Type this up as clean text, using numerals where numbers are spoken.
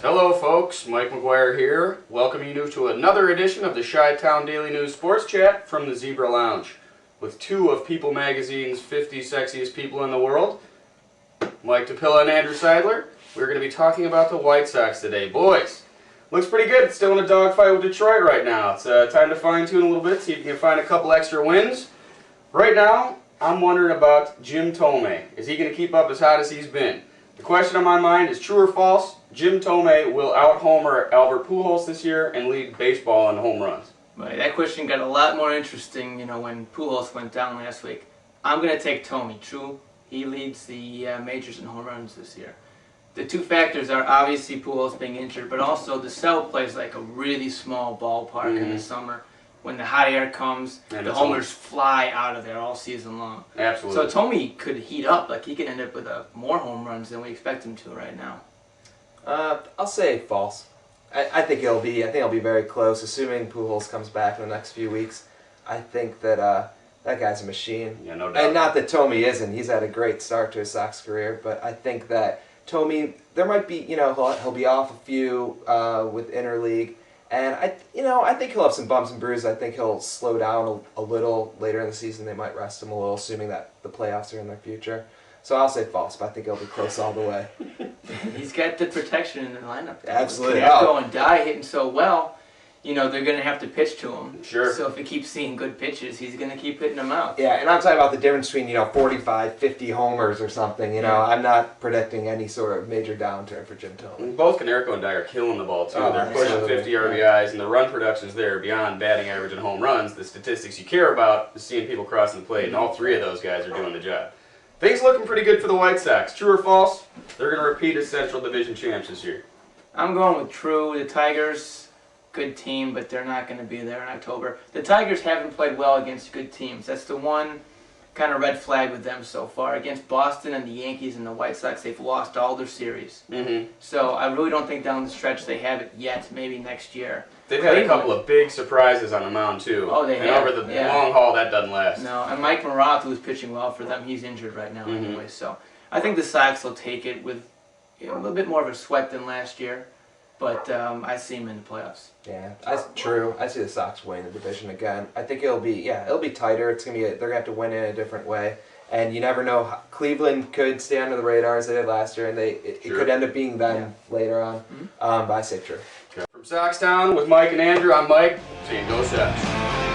Hello folks, Mike McGuire here, welcoming you to another edition of the Chi-Town Daily News Sports Chat from the Zebra Lounge, with two of People Magazine's 50 Sexiest People in the World, Mike DePilla and Andrew Seidler. We're going to be talking about the White Sox today. Boys, looks pretty good. It's still in a dogfight with Detroit right now. It's time to fine-tune a little bit, see if you can find a couple extra wins. Right now, I'm wondering about Jim Thome. Is he going to keep up as hot as he's been? The question on my mind is true or false. Jim Thome will out-homer Albert Pujols this year and lead baseball in home runs. Right, that question got a lot more interesting, when Pujols went down last week. I'm going to take Thome. True, he leads the majors in home runs this year. The two factors are obviously Pujols being injured, but also the cell plays like a really small ballpark in the summer. When the hot air comes, and the homers fly out of there all season long. Absolutely. So Thome could heat up, like he could end up with more home runs than we expect him to right now. I'll say false. I think he'll be very close, assuming Pujols comes back in the next few weeks. I think that that guy's a machine. Yeah, no doubt. And not that Thome isn't. He's had a great start to his Sox career, but I think that Thome, there might be, he'll be off a few with interleague. And I think he'll have some bumps and bruises. I think he'll slow down a little later in the season. They might rest him a little, assuming that the playoffs are in their future. So I'll say false, but I think he'll be close all the way. He's got the protection in the lineup. Absolutely. Canetco and Dye hitting so well, they're going to have to pitch to him. Sure. So if he keeps seeing good pitches, he's going to keep hitting them out. Yeah, and I'm talking about the difference between 45, 50 homers or something. I'm not predicting any sort of major downturn for Jim Thome. Both Canetco and Dye are killing the ball too. Oh, They're pushing 50 RBIs, and the run production's there beyond batting average and home runs. The statistics you care about is seeing people crossing the plate, and all three of those guys are doing the job. Things looking pretty good for the White Sox. True or false? They're going to repeat as Central Division champs this year. I'm going with true. The Tigers, good team, but they're not going to be there in October. The Tigers haven't played well against good teams. That's the one kind of red flag with them so far. Against Boston and the Yankees and the White Sox, they've lost all their series. So I really don't think down the stretch they have it yet, maybe next year. They've had a couple of big surprises on the mound, too. Oh, they and have. over the long haul, that doesn't last. No, and Mike Maroth, who's pitching well for them, he's injured right now anyway. So I think the Sox will take it with a little bit more of a sweat than last year. But I see him in the playoffs. Yeah, that's true. I see the Sox winning the division again. I think it'll be tighter. It's they're gonna have to win in a different way. And you never know. Cleveland could stay under the radar as they did last year, and it could end up being them later on. But I say true. From Soxtown with Mike and Andrew, I'm Mike. Saying go Sox.